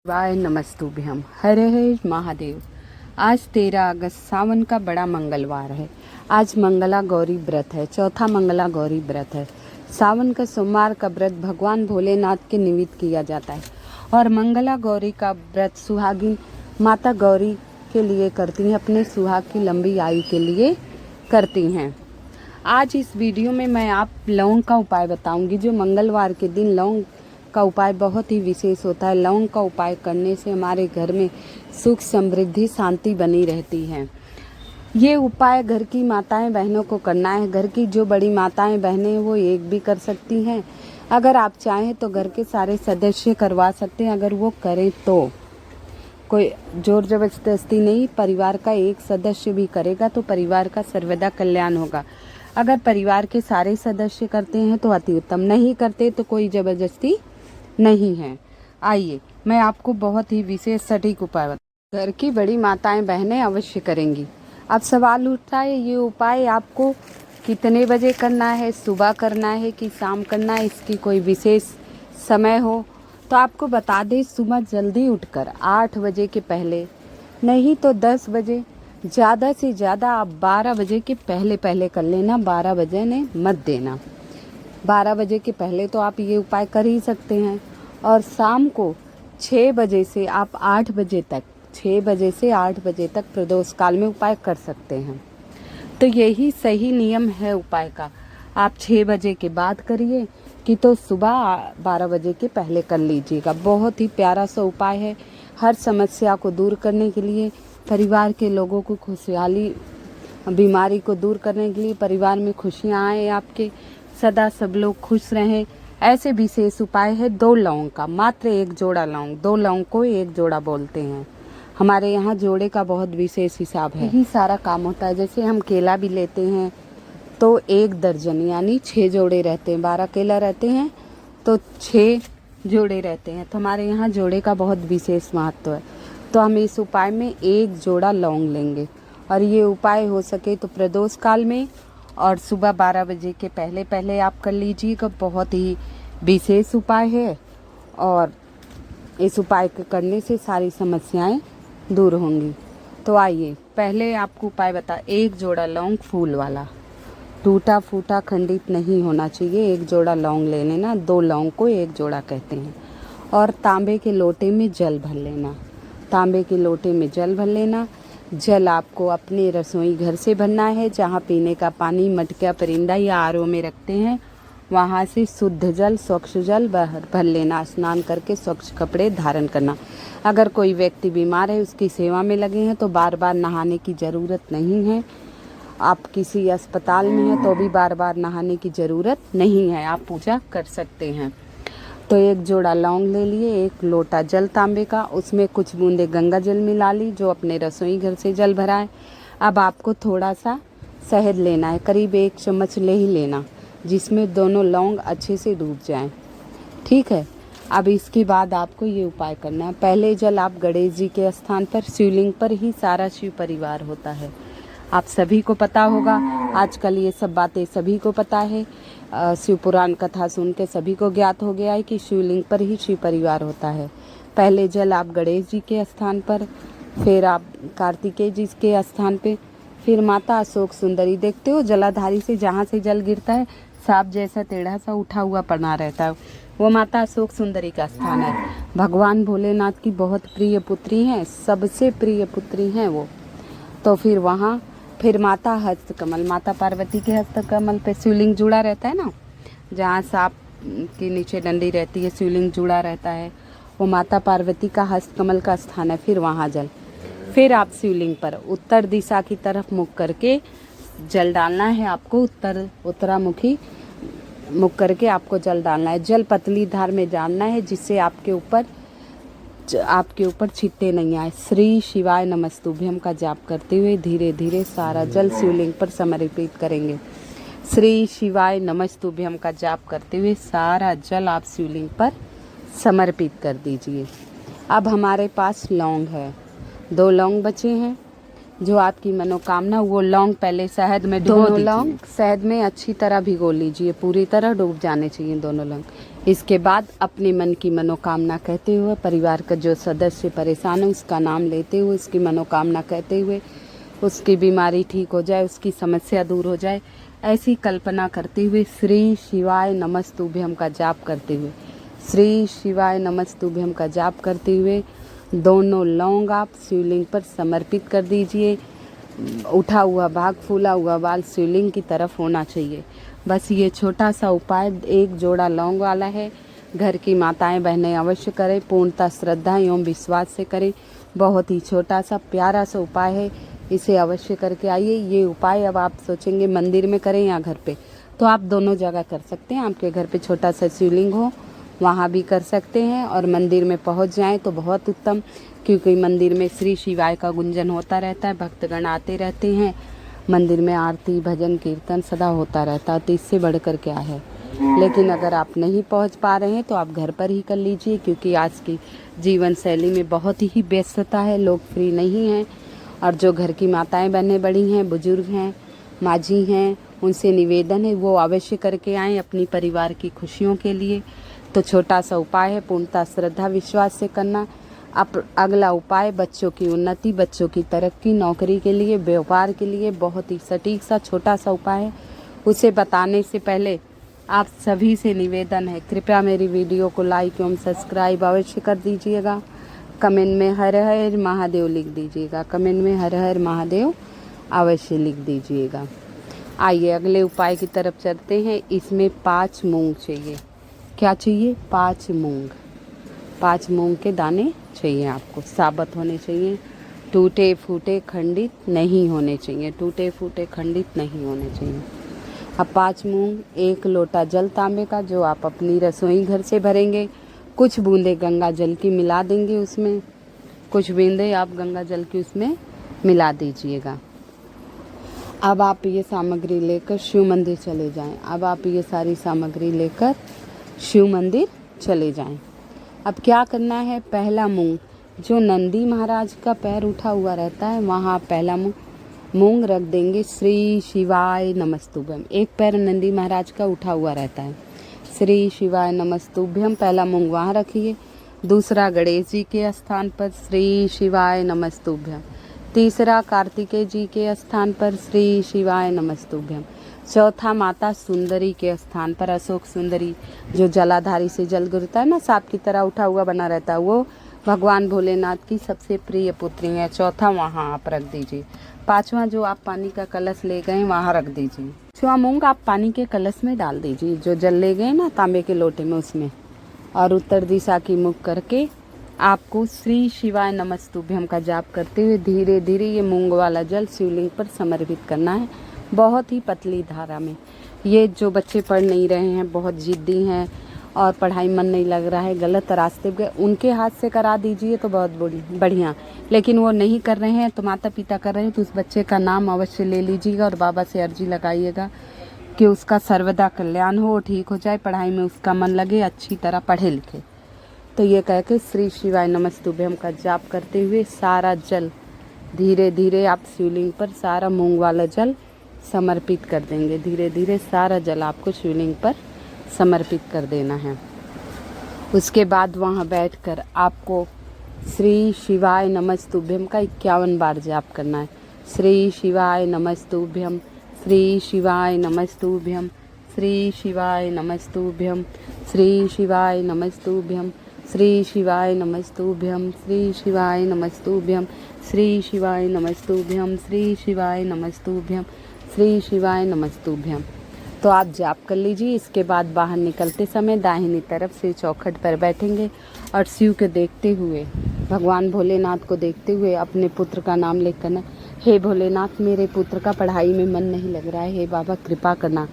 वाय नमस्तुभ्यम। हर हर महादेव। आज 13 अगस्त सावन का बड़ा मंगलवार है। आज मंगला गौरी व्रत है, चौथा मंगला गौरी व्रत है। सावन का सोमवार का व्रत भगवान भोलेनाथ के निमित्त किया जाता है और मंगला गौरी का व्रत सुहागिन माता गौरी के लिए करती हैं, अपने सुहाग की लंबी आयु के लिए करती हैं। आज इस वीडियो में मैं आप लौंग का उपाय बताऊंगी। जो मंगलवार के दिन लौंग का उपाय बहुत ही विशेष होता है। लौंग का उपाय करने से हमारे घर में सुख समृद्धि शांति बनी रहती है। ये उपाय घर की माताएं बहनों को करना है। घर की जो बड़ी माताएं बहनें हैं वो एक भी कर सकती हैं। अगर आप चाहें तो घर के सारे सदस्य करवा सकते हैं। अगर वो करें तो कोई जोर जबरदस्ती नहीं, परिवार का एक सदस्य भी करेगा तो परिवार का सर्वदा कल्याण होगा। अगर परिवार के सारे सदस्य करते हैं तो अति उत्तम, नहीं करते तो कोई जबरदस्ती नहीं है। आइए मैं आपको बहुत ही विशेष सटीक उपाय बता। घर की बड़ी माताएं बहनें अवश्य करेंगी। अब सवाल उठता है ये उपाय आपको कितने बजे करना है, सुबह करना है कि शाम करना है, इसकी कोई विशेष समय हो तो आपको बता दें, सुबह जल्दी उठकर 8 बजे के पहले, नहीं तो 10 बजे, ज़्यादा से ज़्यादा आप 12 बजे के पहले पहले कर लेना। 12 बजे ने मत देना। 12 बजे के पहले तो आप ये उपाय कर ही सकते हैं। और शाम को 6 बजे से आप 8 बजे तक, 6 बजे से 8 बजे तक प्रदोष काल में उपाय कर सकते हैं। तो यही सही नियम है उपाय का। आप 6 बजे के बाद करिए कि तो सुबह 12 बजे के पहले कर लीजिएगा। बहुत ही प्यारा सा उपाय है। हर समस्या को दूर करने के लिए, परिवार के लोगों को खुशहाली, बीमारी को दूर करने के लिए, परिवार में खुशियाँ आए, आपके सदा सब लोग खुश रहें, ऐसे विशेष उपाय है 2 लौंग का। मात्र 1 जोड़ा लौंग, 2 लौंग को 1 जोड़ा बोलते हैं। हमारे यहाँ जोड़े का बहुत विशेष हिसाब है। यही सारा काम होता है। जैसे हम केला भी लेते हैं तो 1 दर्जन यानी 6 जोड़े रहते हैं। 12 केला रहते हैं तो 6 जोड़े रहते हैं। तो हमारे यहाँ जोड़े का बहुत विशेष महत्व है। तो हम इस उपाय में 1 जोड़ा लौंग लेंगे और ये उपाय हो सके तो प्रदोष काल में और सुबह 12 बजे के पहले पहले आप कर लीजिएगा। बहुत ही विशेष उपाय है और इस उपाय को करने से सारी समस्याएं दूर होंगी। तो आइए पहले आपको उपाय बता। 1 जोड़ा लौंग फूल वाला, टूटा फूटा खंडित नहीं होना चाहिए। 1 जोड़ा लौंग ले लेना। 2 लौंग को 1 जोड़ा कहते हैं। और तांबे के लोटे में जल भर लेना। तांबे के लोटे में जल भर लेना। जल आपको अपने रसोई घर से भरना है, जहाँ पीने का पानी मटका परिंदा या आरओ में रखते हैं वहाँ से शुद्ध जल, स्वच्छ जल भर लेना। स्नान करके स्वच्छ कपड़े धारण करना। अगर कोई व्यक्ति बीमार है, उसकी सेवा में लगे हैं तो बार बार नहाने की ज़रूरत नहीं है। आप किसी अस्पताल में हैं तो भी बार बार नहाने की ज़रूरत नहीं है, आप पूजा कर सकते हैं। तो 1 जोड़ा लौंग ले लिए, 1 लोटा जल तांबे का, उसमें कुछ बूंदे गंगा जल मिला ली जो अपने रसोई घर से जल भरा है। अब आपको थोड़ा सा शहद लेना है, करीब 1 चम्मच ले ही लेना, जिसमें दोनों लौंग अच्छे से डूब जाएं। ठीक है। अब इसके बाद आपको ये उपाय करना है। पहले जल आप गणेश जी के स्थान पर, शिवलिंग पर ही सारा शिव परिवार होता है। आप सभी को पता होगा, आजकल ये सब बातें सभी को पता है। शिव पुराण कथा सुन के सभी को ज्ञात हो गया है कि शिवलिंग पर ही शिव परिवार होता है। पहले जल आप गणेश जी के स्थान पर, फिर आप कार्तिकेय जी के स्थान पे, फिर माता अशोक सुंदरी। देखते हो जलाधारी से जहाँ से जल गिरता है सांप जैसा टेढ़ा सा उठा हुआ पड़ा रहता है, वो माता अशोक सुंदरी का स्थान है। भगवान भोलेनाथ की बहुत प्रिय पुत्री हैं, सबसे प्रिय पुत्री हैं वो। तो फिर वहाँ फिर माता हस्तकमल, माता पार्वती के हस्तकमल पे शिवलिंग जुड़ा रहता है ना, जहाँ सांप के नीचे डंडी रहती है शिवलिंग जुड़ा रहता है, वो माता पार्वती का हस्तकमल का स्थान है। फिर वहाँ जल, फिर आप शिवलिंग पर उत्तर दिशा की तरफ मुख करके जल डालना है आपको। उत्तरामुखी मुख करके आपको जल डालना है। जल पतली धार में डालना है जिससे आपके ऊपर छिट्टे नहीं आए। श्री शिवाय नमस्तुभ्यम का जाप करते हुए धीरे धीरे सारा जल शिवलिंग पर समर्पित करेंगे। श्री शिवाय नमस्तुभ्यम का जाप करते हुए सारा जल आप शिवलिंग पर समर्पित कर दीजिए। अब हमारे पास लौंग है, 2 लौंग बचे हैं। जो आपकी मनोकामना, वो लौंग पहले शहद में दोनों लौंग शहद में अच्छी तरह भिगो लीजिए, पूरी तरह डूब जाने चाहिए दोनों लौंग। इसके बाद अपने मन की मनोकामना कहते हुए, परिवार का जो सदस्य परेशान है उसका नाम लेते हुए, उसकी मनोकामना कहते हुए, उसकी बीमारी ठीक हो जाए, उसकी समस्या दूर हो जाए, ऐसी कल्पना करते हुए श्री शिवाय नमस्तुभ्यम का जाप करते हुए, श्री शिवाय नमस्तुभ्यम का जाप करते हुए दोनों लौंग आप शिवलिंग पर समर्पित कर दीजिए। उठा हुआ भाग, फूला हुआ बाल शिवलिंग की तरफ होना चाहिए। बस ये छोटा सा उपाय एक जोड़ा लौंग वाला है। घर की माताएं बहनें अवश्य करें, पूर्णतः श्रद्धा एवं विश्वास से करें। बहुत ही छोटा सा प्यारा सा उपाय है, इसे अवश्य करके आइए। ये उपाय अब आप सोचेंगे मंदिर में करें या घर पे, तो आप दोनों जगह कर सकते हैं। आपके घर पे छोटा सा शिवलिंग हो वहाँ भी कर सकते हैं, और मंदिर में पहुँच जाएं तो बहुत उत्तम, क्योंकि मंदिर में श्री शिवाय का गुंजन होता रहता है, भक्तगण आते रहते हैं, मंदिर में आरती भजन कीर्तन सदा होता रहता है, तो इससे बढ़कर क्या है। लेकिन अगर आप नहीं पहुंच पा रहे हैं तो आप घर पर ही कर लीजिए, क्योंकि आज की जीवन शैली में बहुत ही व्यस्तता है, लोग फ्री नहीं हैं। और जो घर की माताएं बहनें बड़ी हैं, बुजुर्ग हैं, माँझी हैं, उनसे निवेदन है वो अवश्य करके आएँ अपनी परिवार की खुशियों के लिए। तो छोटा सा उपाय है, पूर्णतः श्रद्धा विश्वास से करना। अब अगला उपाय बच्चों की उन्नति, बच्चों की तरक्की, नौकरी के लिए, व्यापार के लिए बहुत ही सटीक सा छोटा सा उपाय है। उसे बताने से पहले आप सभी से निवेदन है, कृपया मेरी वीडियो को लाइक एवं सब्सक्राइब अवश्य कर दीजिएगा। कमेंट में हर हर महादेव लिख दीजिएगा, कमेंट में हर हर महादेव अवश्य लिख दीजिएगा। आइए अगले उपाय की तरफ चलते हैं। इसमें 5 मूंग चाहिए। क्या चाहिए? 5 मूंग। 5 मूंग के दाने चाहिए आपको, साबुत होने चाहिए, टूटे फूटे खंडित नहीं होने चाहिए, टूटे फूटे खंडित नहीं होने चाहिए। अब 5 मूंग, 1 लोटा जल तांबे का, जो आप अपनी रसोई घर से भरेंगे। कुछ बूंदे गंगा जल की मिला देंगे उसमें, कुछ बूंदे आप गंगा जल की उसमें मिला दीजिएगा। अब आप ये सामग्री लेकर शिव मंदिर चले जाएं। अब आप ये सारी सामग्री लेकर शिव मंदिर चले जाएं। अब क्या करना है? पहला मूंग, जो नंदी महाराज का पैर उठा हुआ रहता है, वहाँ पहला मूंग रख देंगे श्री शिवाय नमस्तुभ्यम। एक पैर नंदी महाराज का उठा हुआ रहता है, श्री शिवाय नमस्तुभ्यम, पहला मूंग वहाँ रखिए। दूसरा गणेश जी के स्थान पर श्री शिवाय नमस्तुभ्यम। तीसरा कार्तिकेय जी के स्थान पर श्री शिवाय नमस्तुभ्यम। चौथा माता सुंदरी के स्थान पर, अशोक सुंदरी जो जलाधारी से जल गिरता है ना, सांप की तरह उठा हुआ बना रहता है, वो भगवान भोलेनाथ की सबसे प्रिय पुत्री है। चौथा वहाँ आप रख दीजिए। 5वां जो आप पानी का कलश ले गए वहाँ रख दीजिए। 6वां मूंग आप पानी के कलश में डाल दीजिए, जो जल ले गए ना तांबे के लोटे में उसमें, और उत्तर दिशा की मुख करके आपको श्री शिवाय नमस्तुभ्यम का जाप करते हुए धीरे धीरे ये मूंग वाला जल शिवलिंग पर समर्पित करना है, बहुत ही पतली धारा में। ये जो बच्चे पढ़ नहीं रहे हैं, बहुत जिद्दी हैं और पढ़ाई मन नहीं लग रहा है, गलत रास्ते पे, उनके हाथ से करा दीजिए तो बहुत बढ़िया। लेकिन वो नहीं कर रहे हैं, तो माता पिता कर रहे हैं, तो उस बच्चे का नाम अवश्य ले लीजिएगा और बाबा से अर्जी लगाइएगा कि उसका सर्वदा कल्याण हो, ठीक हो जाए, पढ़ाई में उसका मन लगे, अच्छी तरह पढ़े लिखे। तो ये कह के श्री शिवाय नमस्तुभ्यम का जाप करते हुए सारा जल धीरे धीरे आप शिवलिंग पर सारा मूंग वाला जल समर्पित कर देंगे। धीरे धीरे सारा जल आपको शिवलिंग पर समर्पित कर देना है। उसके बाद वहाँ बैठकर आपको श्री शिवाय नमस्तुभ्यम का 51 बार जाप करना है। श्री शिवाय नमस्तुभ्यम, श्री शिवाय नमस्तुभ्यम, श्री शिवाय नमस्तुभ्यम, श्री शिवाय नमस्तुभ्यम, श्री शिवाय नमस्तुभ्यम, श्री शिवाय नमस्तुभ्यम, श्री शिवाय नमस्तुभ्यम, श्री शिवाय नमस्तुभ्यम, श्री शिवाय नमस्तुभ्यम। तो आप जाप कर लीजिए। इसके बाद बाहर निकलते समय दाहिनी तरफ से चौखट पर बैठेंगे और शिव को देखते हुए, भगवान भोलेनाथ को देखते हुए अपने पुत्र का नाम लेकर करना, हे भोलेनाथ, मेरे पुत्र का पढ़ाई में मन नहीं लग रहा है, हे बाबा कृपा करना।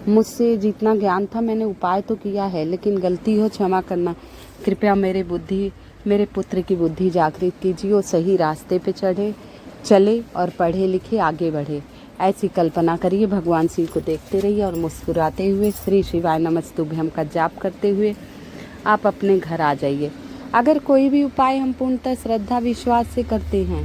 मुझसे जितना ज्ञान था मैंने उपाय तो किया है, लेकिन गलती हो क्षमा करना। कृपया मेरे पुत्र की बुद्धि जागृत कीजिए, वो सही रास्ते पे चले और पढ़े लिखे आगे बढ़े। ऐसी कल्पना करिए, भगवान शिव को देखते रहिए और मुस्कुराते हुए श्री शिवाय नमस्तुभ्यम का जाप करते हुए आप अपने घर आ जाइए। अगर कोई भी उपाय हम पूर्णतः श्रद्धा विश्वास से करते हैं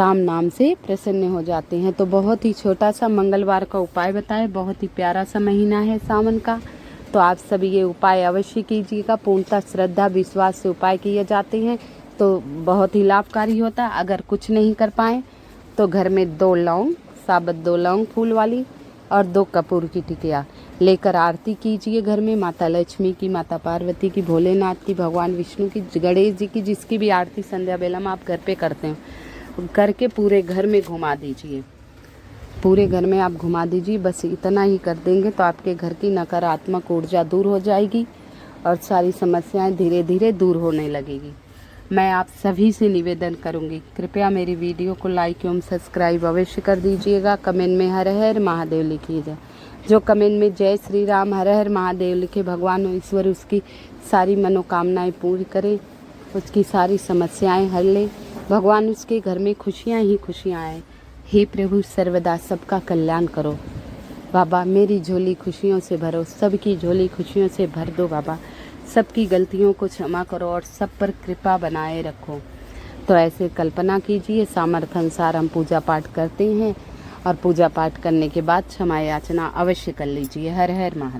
राम नाम से प्रसन्न हो जाते हैं। तो बहुत ही छोटा सा मंगलवार का उपाय बताए, बहुत ही प्यारा सा महीना है सावन का। तो आप सभी ये उपाय अवश्य कीजिएगा। पूर्णतः श्रद्धा विश्वास से उपाय किए जाते हैं तो बहुत ही लाभकारी होता है। अगर कुछ नहीं कर पाए तो घर में 2 लौंग, साबुत 2 लौंग फूल वाली और 2 कपूर की टिकिया लेकर आरती कीजिए घर में। माता लक्ष्मी की, माता पार्वती की, भोलेनाथ की, भगवान विष्णु की, गणेश जी की, जिसकी भी आरती संध्या बेला में आप घर पे करते हैं, करके पूरे घर में घुमा दीजिए। पूरे घर में आप घुमा दीजिए। बस इतना ही कर देंगे तो आपके घर की नकारात्मक ऊर्जा दूर हो जाएगी और सारी समस्याएं धीरे धीरे दूर होने लगेगी। मैं आप सभी से निवेदन करूंगी, कृपया मेरी वीडियो को लाइक एवं सब्सक्राइब अवश्य कर दीजिएगा। कमेंट में हर हर महादेव लिखिएगा। जो कमेंट में जय श्री राम हर हर महादेव लिखे, भगवान ईश्वर उसकी सारी मनोकामनाएं पूरी करें, उसकी सारी समस्याएं हल लें, भगवान उसके घर में खुशियां ही खुशियां आए। हे प्रभु सर्वदा सबका कल्याण करो बाबा, मेरी झोली खुशियों से भरो, सबकी झोली खुशियों से भर दो बाबा, सबकी गलतियों को क्षमा करो और सब पर कृपा बनाए रखो। तो ऐसे कल्पना कीजिए। सामर्थ्य अनुसार हम पूजा पाठ करते हैं और पूजा पाठ करने के बाद क्षमा याचना अवश्य कर लीजिए। हर हर महादेव।